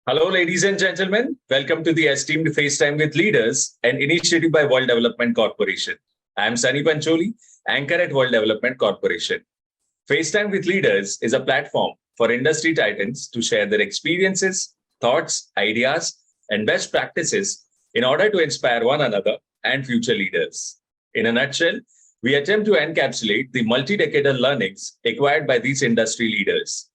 Hello, ladies and gentlemen. Welcome to the Esteemed FaceTime with Leaders, an initiative by World Development Corporation. I am Sunny Pancholi, anchor at World Development Corporation. FaceTime with Leaders is a platform for industry titans to share their experiences, thoughts, ideas, and best practices in order to inspire one another and future leaders. In a nutshell, we attempt to encapsulate the multi-decadal learnings acquired by these industry leaders.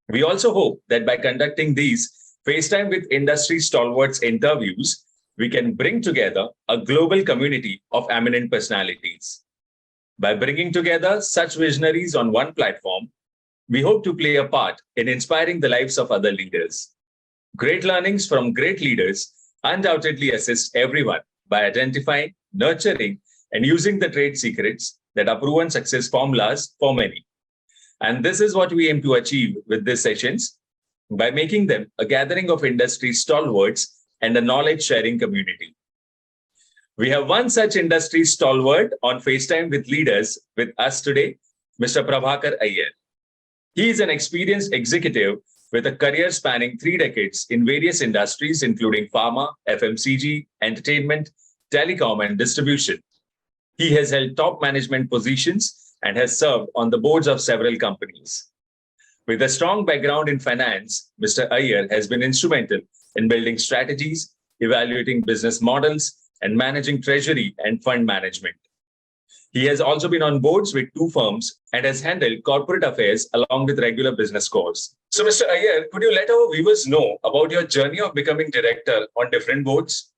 We also hope that by conducting these FaceTime with industry stalwarts interviews, we can bring together a global community of eminent personalities. By bringing together such visionaries on one platform, we hope to play a part in inspiring the lives of other leaders. Great learnings from great leaders undoubtedly assist everyone by identifying, nurturing, and using the trade secrets that are proven success formulas for many. And this is what we aim to achieve with these sessions by making them a gathering of industry stalwarts and a knowledge sharing community. We have one such industry stalwart on FaceTime with Leaders with us today, Mr. Prabhakar Iyer. He is an experienced executive with a career spanning 3 decades in various industries, including pharma, FMCG, entertainment, telecom, and distribution. He has held top management positions and has served on the boards of several companies. With a strong background in finance, Mr. Iyer has been instrumental in building strategies, evaluating business models, and managing treasury and fund management. He has also been on boards with 2 firms and has handled corporate affairs along with regular business calls. So, Mr. Iyer, could you let our viewers know about your journey of becoming director on different boards?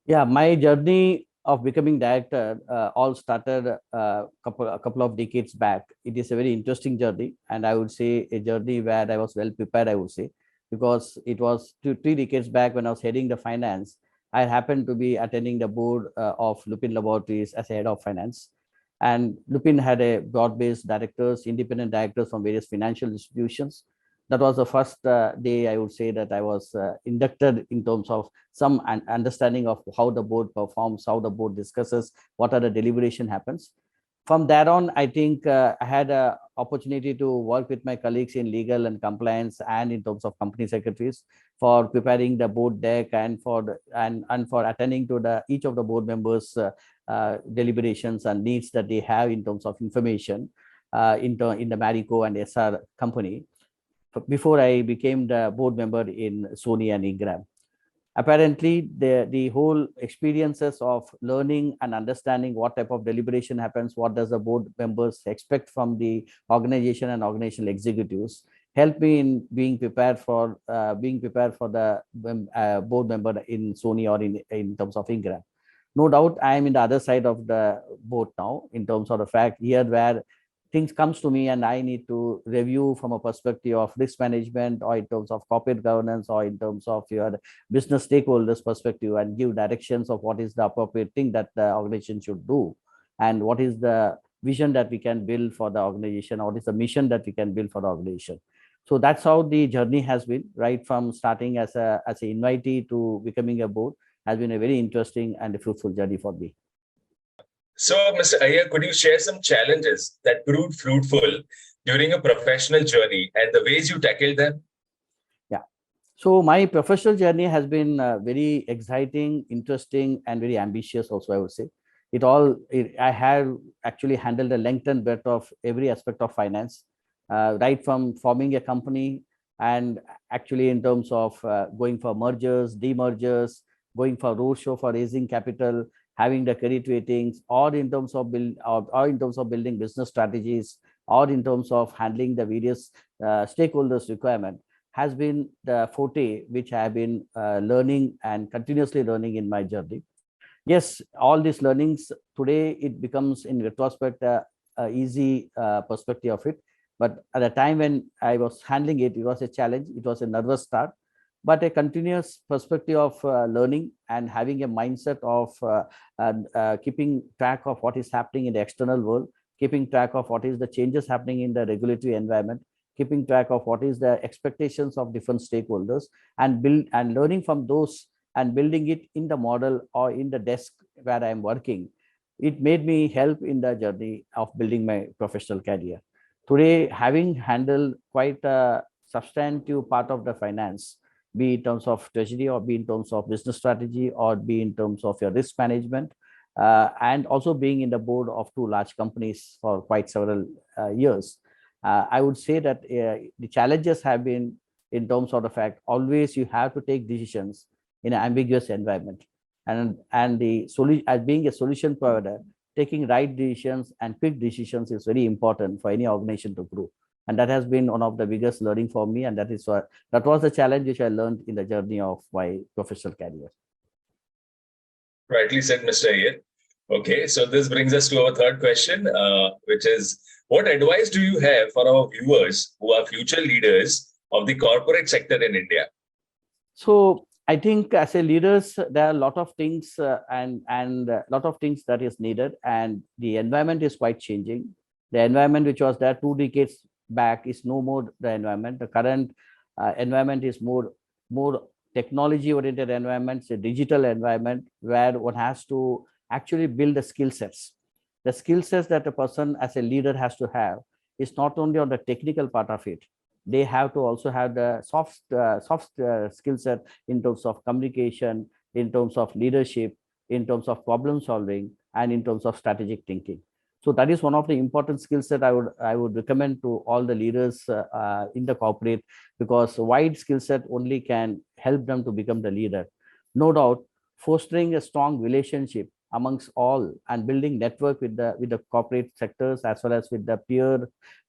Yeah, my journey of becoming director all started a couple of decades back. It is a very interesting journey, and I would say a journey where I was well prepared, I would say, because it was 3 decades back when I was heading the finance. I happened to be attending the board of Lupin Laboratories as a head of finance. And Lupin had a broad-based directors, independent directors from various financial institutions. That was the first day I would say that I was inducted in terms of some understanding of how the board performs, how the board discusses, what are the deliberation happens. From there on, I think I had an opportunity to work with my colleagues in legal and compliance and in terms of company secretaries for preparing the board deck and for attending to each of the board members' deliberations and needs that they have in terms of information in the Marico and SR company before I became the board member in Sony and INGRAM. Apparently, the whole experiences of learning and understanding what type of deliberation happens, what does the board members expect from the organization and organizational executives, helped me in being prepared for the board member in Sony or in terms of INGRAM. No doubt, I am in the other side of the boat now in terms of the fact here where things comes to me and I need to review from a perspective of risk management or in terms of corporate governance or in terms of your business stakeholders perspective and give directions of what is the appropriate thing that the organization should do and what is the vision that we can build for the organization or what is the mission that we can build for the organization. So that's how the journey has been, right from starting as an invitee to becoming a board has been a very interesting and a fruitful journey for me. So, Mr. Iyer, could you share some challenges that proved fruitful during a professional journey and the ways you tackled them? Yeah. So, my professional journey has been very exciting, interesting, and very ambitious also, I would say. I have actually handled the length and breadth of every aspect of finance, right from forming a company and actually in terms of going for mergers, demergers, going for roadshow for raising capital, having the credit ratings, or in terms of building business strategies, or in terms of handling the various stakeholders' requirement, has been the forte which I have been learning and continuously learning in my journey. Yes, all these learnings today it becomes in retrospect a easy perspective of it, but at the time when I was handling it, it was a challenge. It was a nervous start. But a continuous perspective of learning and having a mindset of keeping track of what is happening in the external world, keeping track of what is the changes happening in the regulatory environment, keeping track of what is the expectations of different stakeholders, and learning from those and building it in the model or in the desk where I am working. It made me help in the journey of building my professional career. Today, having handled quite substantive part of the finance, be in terms of treasury or be in terms of business strategy or be in terms of your risk management, and also being in the board of two large companies for quite several years. I would say that the challenges have been in terms of the fact always you have to take decisions in an ambiguous environment, and the solution, as being a solution provider, taking right decisions and quick decisions is very important for any organization to grow. And that has been one of the biggest learning for me, and that was the challenge which I learned in the journey of my professional career. Rightly said, Mr. Iyer. Okay, so this brings us to our third question, which is, what advice do you have for our viewers who are future leaders of the corporate sector in India? So I think as a leaders, there are a lot of things and a lot of things that is needed, and the environment is quite changing. The environment which was there 2 decades back is no more the environment. The current environment is more technology-oriented environment, a digital environment where one has to actually build the skill sets. The skill sets that a person as a leader has to have is not only on the technical part of it. They have to also have the soft skill set in terms of communication, in terms of leadership, in terms of problem solving, and in terms of strategic thinking. So that is one of the important skills that I would recommend to all the leaders in the corporate, because wide skill set only can help them to become the leader. No doubt, fostering a strong relationship amongst all and building network with the corporate sectors as well as with the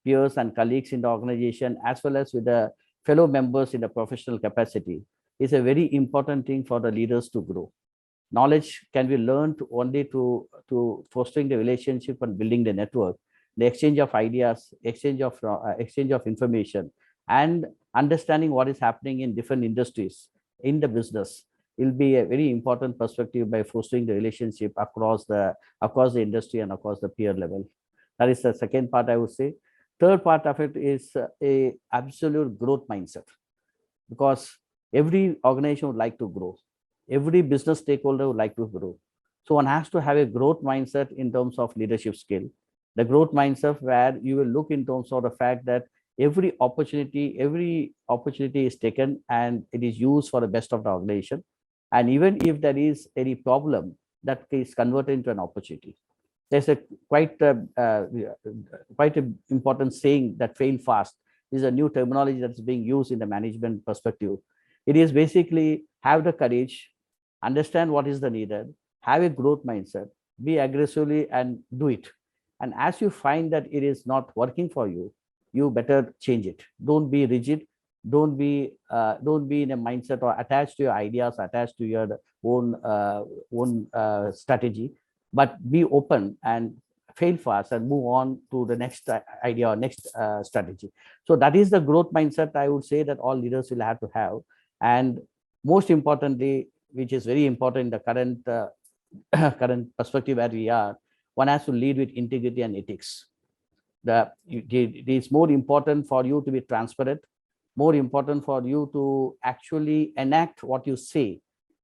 peers and colleagues in the organization as well as with the fellow members in the professional capacity is a very important thing for the leaders to grow. Knowledge can be learned only to fostering the relationship and building the network, the exchange of ideas, exchange of information, and understanding what is happening in different industries in the business will be a very important perspective by fostering the relationship across the industry and across the peer level. That is the second part, I would say. Third part of it is a absolute growth mindset, because every organization would like to grow. Every business stakeholder would like to grow. So one has to have a growth mindset in terms of leadership skill. The growth mindset where you will look in terms of the fact that every opportunity is taken and it is used for the best of the organization. And even if there is any problem, that is converted into an opportunity. There's a quite an important saying that fail fast. This is a new terminology that's being used in the management perspective. It is basically have the courage, understand what is the needed, have a growth mindset, be aggressively and do it. And as you find that it is not working for you, you better change it. Don't be rigid. Don't be in a mindset or attached to your ideas, attached to your own strategy, but be open and fail fast and move on to the next idea or next strategy. So that is the growth mindset I would say that all leaders will have to have. And most importantly, which is very important in the current perspective where we are, one has to lead with integrity and ethics. It is more important for you to be transparent, more important for you to actually enact what you say,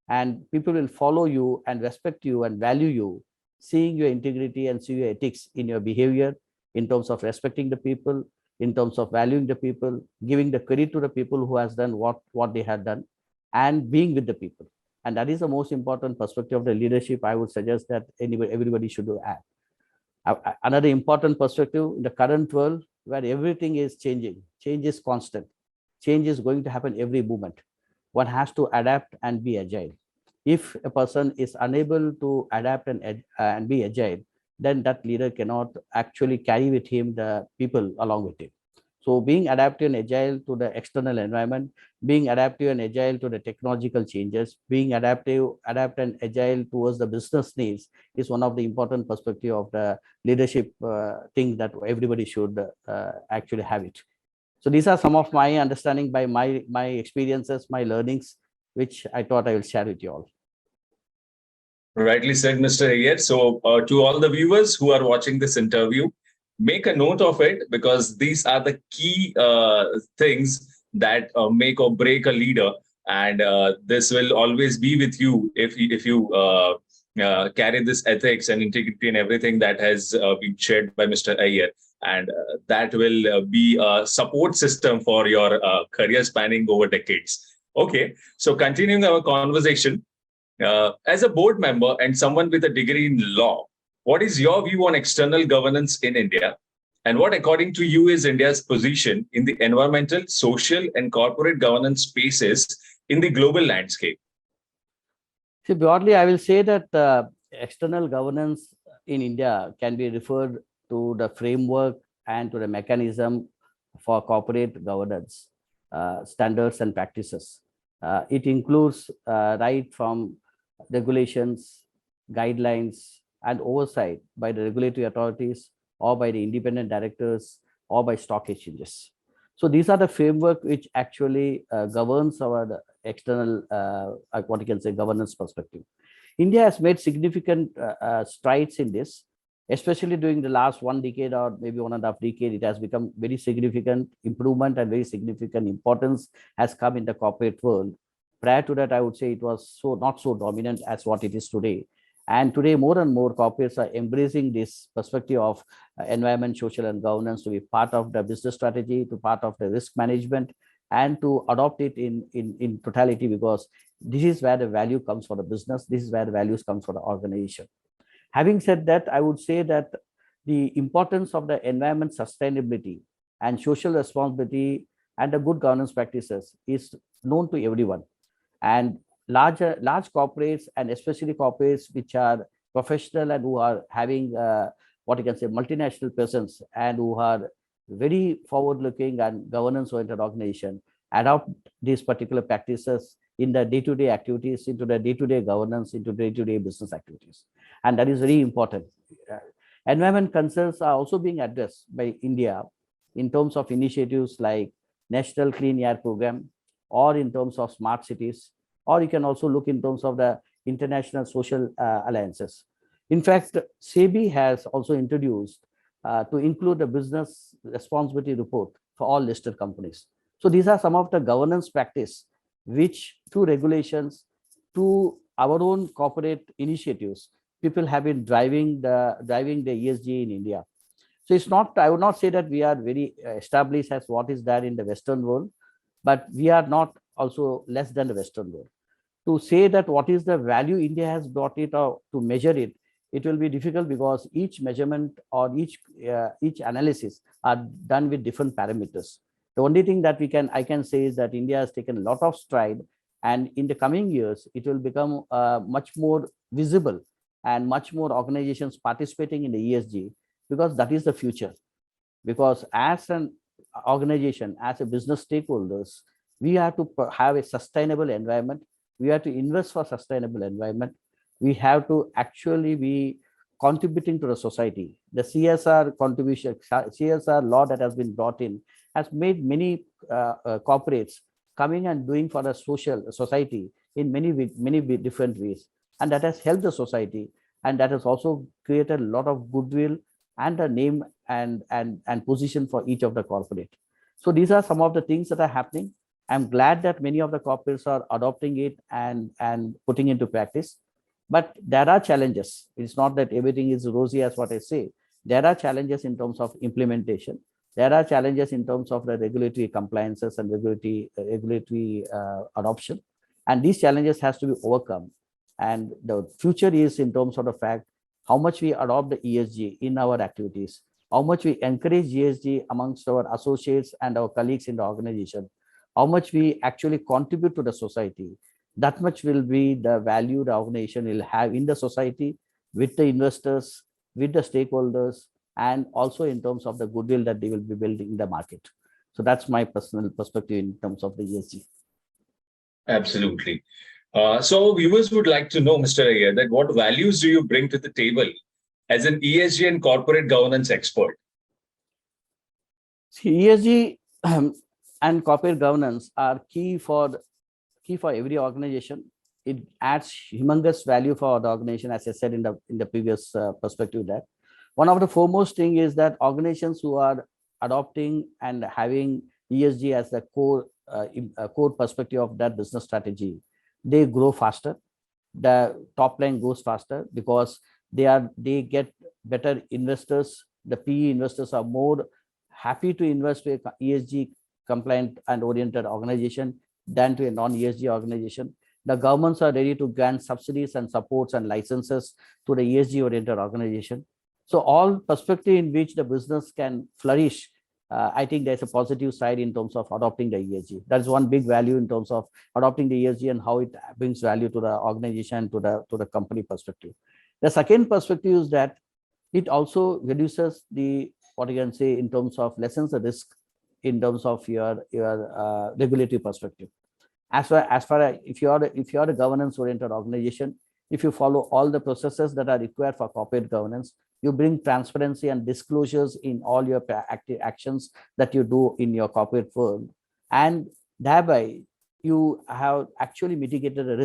and people will follow you and respect you and value you, seeing your integrity and seeing your ethics in your behavior, in terms of respecting the people, in terms of valuing the people, giving the credit to the people who has done what they have done, and being with the people. And that is the most important perspective of the leadership I would suggest that everybody should have. Another important perspective in the current world where everything is changing, change is constant, change is going to happen every moment. One has to adapt and be agile. If a person is unable to adapt and be agile, then that leader cannot actually carry with him the people along with him. So being adaptive and agile to the external environment, being adaptive and agile to the technological changes, being adapt and agile towards the business needs is one of the important perspective of the leadership thing that everybody should actually have it. So these are some of my understanding by my experiences, my learnings, which I thought I will share with you all. Rightly said, Mr. Iyer. So to all the viewers who are watching this interview, make a note of it, because these are the key things that make or break a leader. And this will always be with you if you carry this ethics and integrity and everything that has been shared by Mr. Iyer. And that will be a support system for your career spanning over decades. Okay, so continuing our conversation, as a board member and someone with a degree in law, what is your view on external governance in India? And what, according to you, is India's position in the environmental, social, and corporate governance spaces in the global landscape? See, broadly, I will say that external governance in India can be referred to the framework and to the mechanism for corporate governance, standards and practices. It includes right from regulations, guidelines, and oversight by the regulatory authorities or by the independent directors or by stock exchanges. So these are the framework which actually governs our external, what you can say, governance perspective. India has made significant strides in this, especially during the last 1 decade or maybe 1.5 decade. It has become very significant improvement and very significant importance has come in the corporate world. Prior to that, I would say it was not so dominant as what it is today. And today, more and more corporates are embracing this perspective of environment, social, and governance to be part of the business strategy, to part of the risk management, and to adopt it in totality, because this is where the value comes for the business. This is where the values come for the organization. Having said that, I would say that the importance of the environment sustainability and social responsibility and the good governance practices is known to everyone. And large corporates, and especially corporates which are professional and who are having what you can say multinational presence and who are very forward-looking and governance-oriented organization, adopt these particular practices in the day-to-day activities, into the day-to-day governance, into day-to-day business activities. And that is very important. Environment concerns are also being addressed by India in terms of initiatives like National Clean Air Program, or in terms of smart cities, or you can also look in terms of the international social alliances. In fact, SEBI has also introduced to include a business responsibility report for all listed companies. So these are some of the governance practice which, through regulations, to our own corporate initiatives, people have been driving the ESG in India. So it's not, I would not say that we are very established as what is there in the Western world, but we are not also less than the Western world. To say that what is the value India has brought it, or to measure it, it will be difficult, because each measurement or each analysis are done with different parameters. The only thing that I can say is that India has taken a lot of stride, and in the coming years, it will become much more visible and much more organizations participating in the ESG, because that is the future. Because as an organization, as a business stakeholders, we have to have a sustainable environment. We have to invest for sustainable environment. We have to actually be contributing to the society. The CSR contribution, CSR law that has been brought in has made many corporates coming and doing for the society in many different ways. And that has helped the society. And that has also created a lot of goodwill and a name and position for each of the corporate. So these are some of the things that are happening. I'm glad that many of the corporates are adopting it and putting into practice. But there are challenges. It's not that everything is rosy as what I say. There are challenges in terms of implementation. There are challenges in terms of the regulatory compliances and regulatory adoption. And these challenges has to be overcome. And the future is in terms of the fact how much we adopt the ESG in our activities, how much we encourage ESG amongst our associates and our colleagues in the organization, how much we actually contribute to the society. That much will be the value the organization will have in the society, with the investors, with the stakeholders, and also in terms of the goodwill that they will be building in the market. So that's my personal perspective in terms of the ESG. Absolutely. So viewers would like to know, Mr. Iyer, that what values do you bring to the table as an ESG and corporate governance expert? See, ESG and corporate governance are key for every organization. It adds humongous value for the organization, as I said in the previous perspective. That one of the foremost thing is that organizations who are adopting and having ESG as the core perspective of that business strategy, they grow faster. The top line goes faster because they get better investors, the PE investors are more happy to invest with ESG compliant and oriented organization than to a non-ESG organization. The governments are ready to grant subsidies and supports and licenses to the ESG oriented organization. So all perspective in which the business can flourish, I think there's a positive side in terms of adopting the ESG. That's one big value in terms of adopting the ESG and how it brings value to the organization, to the company perspective. The second perspective is that it also reduces the, what you can say, in terms of lessens the risk in terms of your regulatory perspective. As far as if you are a governance oriented organization, if you follow all the processes that are required for corporate governance, you bring transparency and disclosures in all your active actions that you do in your corporate world, and thereby you have actually mitigated the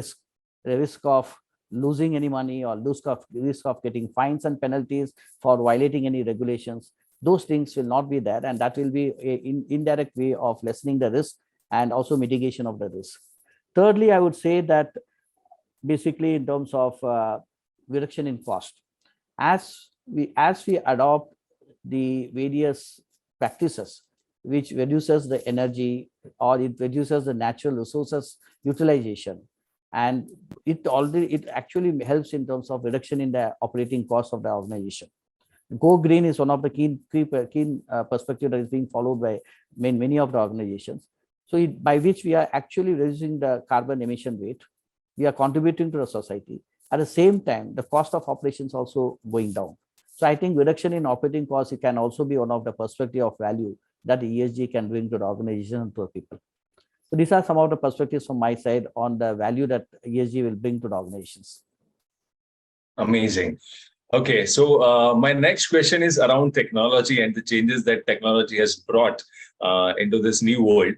risk of losing any money or risk of getting fines and penalties for violating any regulations. Those things will not be there, and that will be an indirect way of lessening the risk and also mitigation of the risk. Thirdly, I would say that basically in terms of reduction in cost, as we adopt the various practices which reduces the energy or it reduces the natural resources utilization, and it actually helps in terms of reduction in the operating cost of the organization. Go green is one of the key perspective that is being followed by many of the organizations. So by which we are actually reducing the carbon emission rate, we are contributing to the society. At the same time, the cost of operations also going down. So I think reduction in operating costs, it can also be one of the perspective of value that the ESG can bring to the organization and to the people. So these are some of the perspectives from my side on the value that ESG will bring to the organizations. Amazing. Okay, so my next question is around technology and the changes that technology has brought into this new world.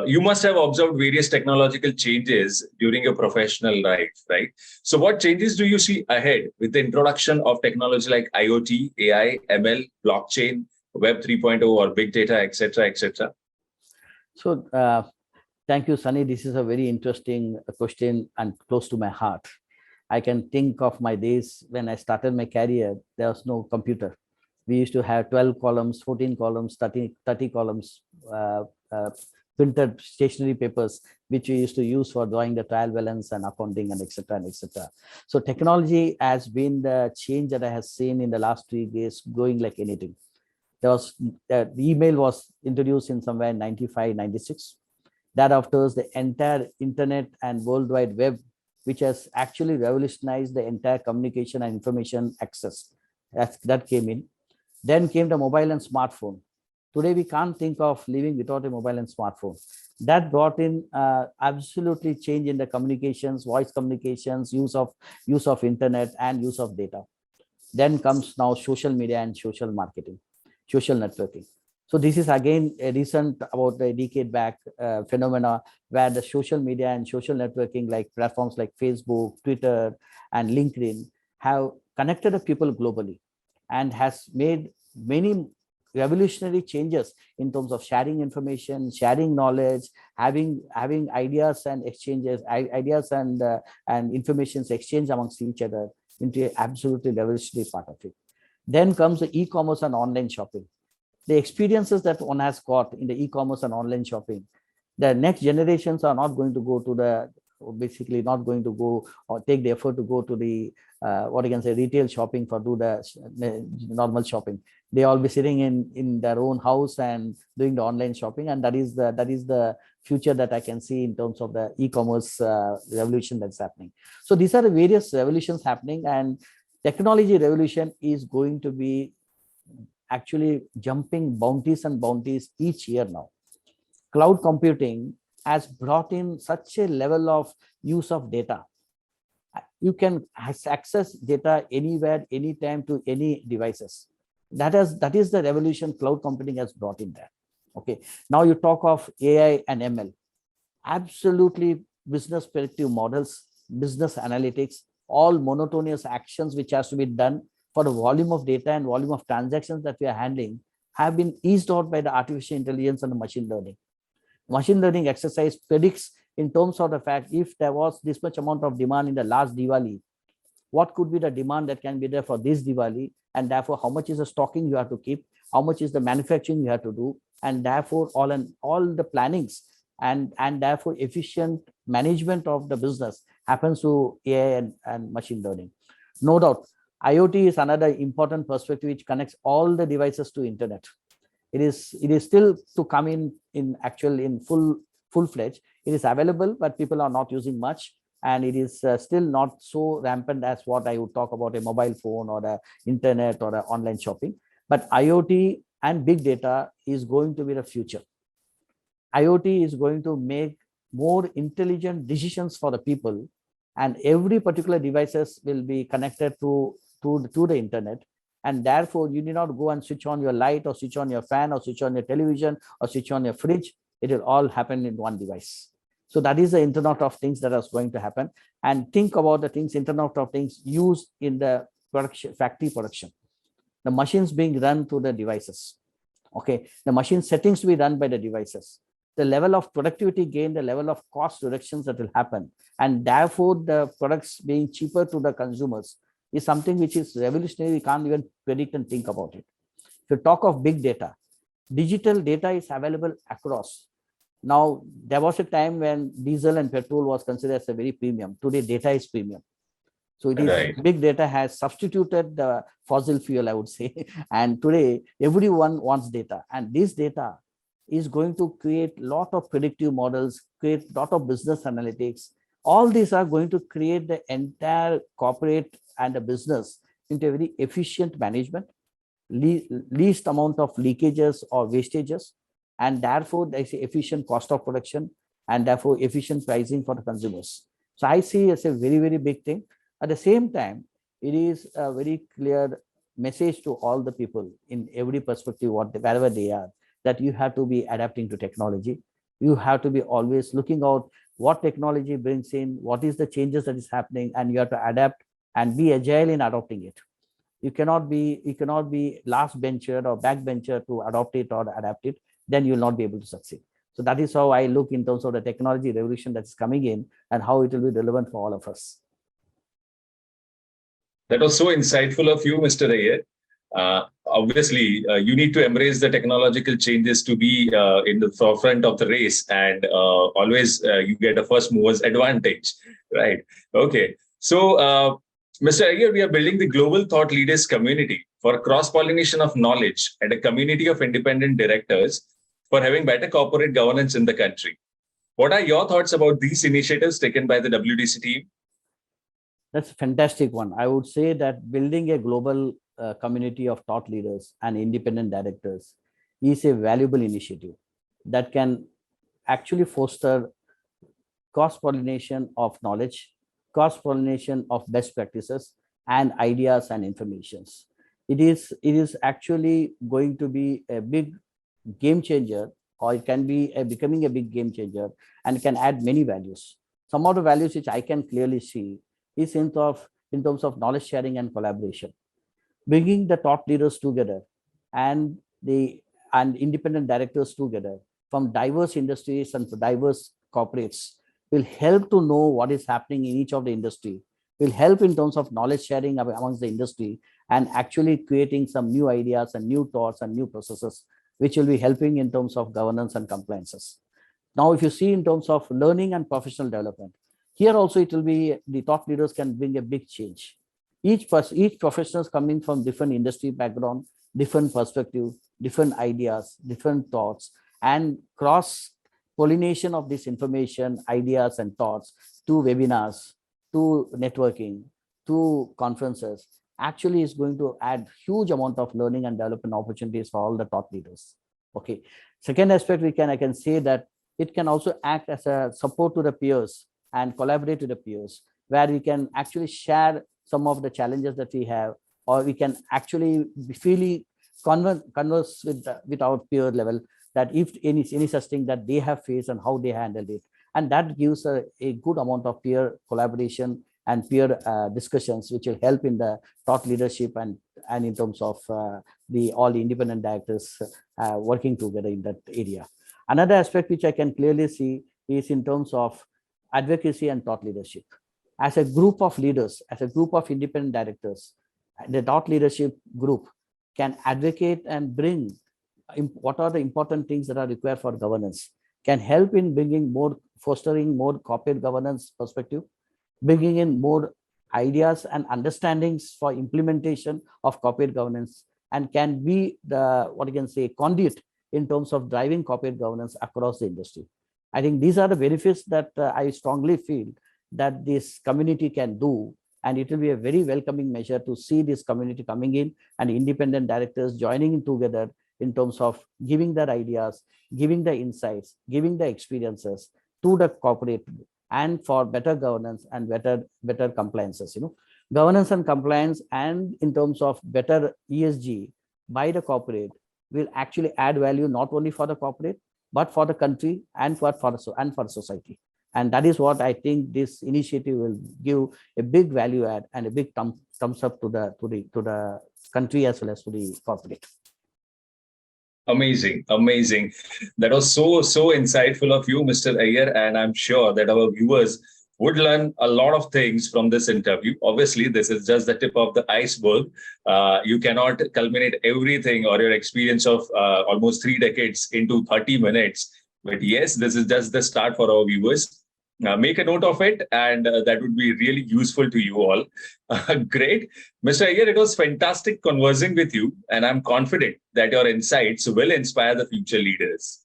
You must have observed various technological changes during your professional life, right? So what changes do you see ahead with the introduction of technology like IoT, AI, ML, blockchain, Web 3.0 or big data, etc., etc.? So thank you, Sunny. This is a very interesting question and close to my heart. I can think of my days when I started my career, there was no computer. We used to have 12 columns, 14 columns, 30 columns, printed stationery papers, which we used to use for drawing the trial balance and accounting and etc. and etc. So technology has been the change that I have seen in the last 3 years, growing like anything. There was the email was introduced in somewhere in 95, 96. That after the entire internet and World Wide Web, which has actually revolutionized the entire communication and information access. That came in. Then came the mobile and smartphone. Today, we can't think of living without a mobile and smartphone. That brought in absolutely change in the communications, voice communications, use of internet and use of data. Then comes now social media and social marketing, social networking. So this is again a recent, about a decade back phenomena where the social media and social networking like platforms like Facebook, Twitter, and LinkedIn have connected the people globally and has made many revolutionary changes in terms of sharing information, sharing knowledge, having ideas and exchanges, ideas and informations exchange amongst each other into an absolutely revolutionary part of it. Then comes the e-commerce and online shopping. The experiences that one has got in the e-commerce and online shopping, the next generations are not going to go to the, basically not going to go or take the effort to go to the, what you can say, retail shopping for do the normal shopping. They all be sitting in their own house and doing the online shopping. And that is the future that I can see in terms of the e-commerce revolution that's happening. So these are the various revolutions happening, and technology revolution is going to be actually jumping bounties and bounties each year now. Cloud computing has brought in such a level of use of data. You can access data anywhere, anytime to any devices. That is the revolution cloud computing has brought in there. Okay. Now you talk of AI and ML. Absolutely business predictive models, business analytics, all monotonous actions which has to be done for the volume of data and volume of transactions that we are handling have been eased out by the artificial intelligence and the machine learning. Machine learning exercise predicts in terms of the fact if there was this much amount of demand in the last Diwali, what could be the demand that can be there for this Diwali, and therefore how much is the stocking you have to keep, how much is the manufacturing you have to do, and therefore all the plannings and therefore efficient management of the business happens through AI and machine learning. No doubt, IoT is another important perspective which connects all the devices to internet. It is still to come in full-fledged. It is available, but people are not using much, and it is still not so rampant as what I would talk about a mobile phone or the internet or online shopping. But IoT and big data is going to be the future. IoT is going to make more intelligent decisions for the people, and every particular devices will be connected to the internet. And therefore, you need not go and switch on your light or switch on your fan or switch on your television or switch on your fridge. It will all happen in one device. So that is the Internet of Things that is going to happen. And think about the things, Internet of Things used in the production, factory production. The machines being run through the devices. Okay, the machine settings to be run by the devices. The level of productivity gain, the level of cost reductions that will happen, and therefore the products being cheaper to the consumers is something which is revolutionary. We can't even predict and think about it. If you talk of big data, digital data is available across. Now, there was a time when diesel and petrol was considered as a very premium. Today, data is premium. So it is right. Big data has substituted the fossil fuel, I would say. And today, everyone wants data. And this data is going to create a lot of predictive models, create a lot of business analytics. All these are going to create the entire corporate and the business into a very efficient management, least amount of leakages or wastages, and therefore there's efficient cost of production and therefore efficient pricing for the consumers. So I see it as a very, very big thing. At the same time, it is a very clear message to all the people in every perspective, wherever they are, that you have to be adapting to technology. You have to be always looking out what technology brings in, what is the changes that is happening, and you have to adapt and be agile in adopting it. You cannot be last bencher or back bencher to adopt it or adapt it, then you will not be able to succeed. So that is how I look in terms of the technology revolution that's coming in and how it will be relevant for all of us. That was so insightful of you, Mr. Iyer. Obviously, you need to embrace the technological changes to be in the forefront of the race, and always you get a first mover's advantage, right? Okay. So, Mr. Iyer, we are building the global thought leaders community for cross-pollination of knowledge and a community of independent directors for having better corporate governance in the country. What are your thoughts about these initiatives taken by the WDC team? That's a fantastic one. I would say that building a global community of thought leaders and independent directors is a valuable initiative that can actually foster cross-pollination of knowledge, cross-pollination of best practices and ideas and informations. It is actually going to be a big game changer, or it can be becoming a big game changer, and can add many values. Some of the values which I can clearly see is in terms of knowledge sharing and collaboration, bringing the thought leaders together and independent directors together from diverse industries and diverse corporates will help to know what is happening in each of the industry, will help in terms of knowledge sharing amongst the industry and actually creating some new ideas and new thoughts and new processes, which will be helping in terms of governance and compliances. Now, if you see in terms of learning and professional development, here also it will be the thought leaders can bring a big change. Each professional is coming from different industry background, different perspective, different ideas, different thoughts, and cross-pollination of this information, ideas, and thoughts to webinars, to networking, to conferences, actually is going to add huge amount of learning and development opportunities for all the thought leaders. Okay. Second aspect, I can say that it can also act as a support to the peers and collaborate with the peers, where we can actually share some of the challenges that we have, or we can actually freely converse with our peer level, that if any such thing that they have faced and how they handled it. And that gives a good amount of peer collaboration and peer discussions, which will help in the thought leadership and in terms of all the independent directors working together in that area. Another aspect which I can clearly see is in terms of advocacy and thought leadership. as a group of leaders, as a group of independent directors, the thought leadership group can advocate and bring what are the important things that are required for governance, can help in bringing more, fostering more corporate governance perspective, bringing in more ideas and understandings for implementation of corporate governance, and can be the, what you can say, conduit in terms of driving corporate governance across the industry. I think these are the benefits that I strongly feel that this community can do, and it will be a very welcoming measure to see this community coming in and independent directors joining in together in terms of giving their ideas, giving the insights, giving the experiences to the corporate, and for better governance and better compliances. Governance and compliance, and in terms of better ESG by the corporate, will actually add value not only for the corporate but for the country and for society. And that is what I think this initiative will give a big value add and a big thumbs up to the country as well as to the corporate. Amazing, amazing. That was so insightful of you, Mr. Iyer, and I'm sure that our viewers would learn a lot of things from this interview. Obviously, this is just the tip of the iceberg. You cannot culminate everything or your experience of almost 3 decades into 30 minutes. But yes, this is just the start for our viewers. Make a note of it, and that would be really useful to you all. Great. Mr. Iyer, it was fantastic conversing with you, and I'm confident that your insights will inspire the future leaders.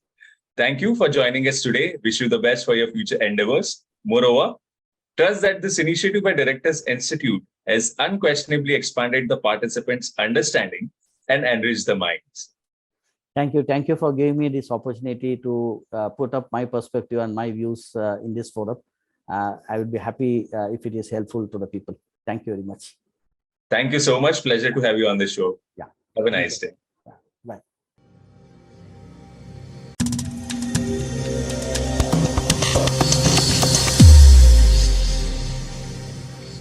Thank you for joining us today. Wish you the best for your future endeavors. Moreover, trust that this initiative by Directors Institute has unquestionably expanded the participants' understanding and enriched their minds. Thank you. Thank you for giving me this opportunity to put up my perspective and my views in this forum. I would be happy if it is helpful to the people. Thank you very much. Thank you so much. Pleasure to have you on the show. Yeah. Have a nice day.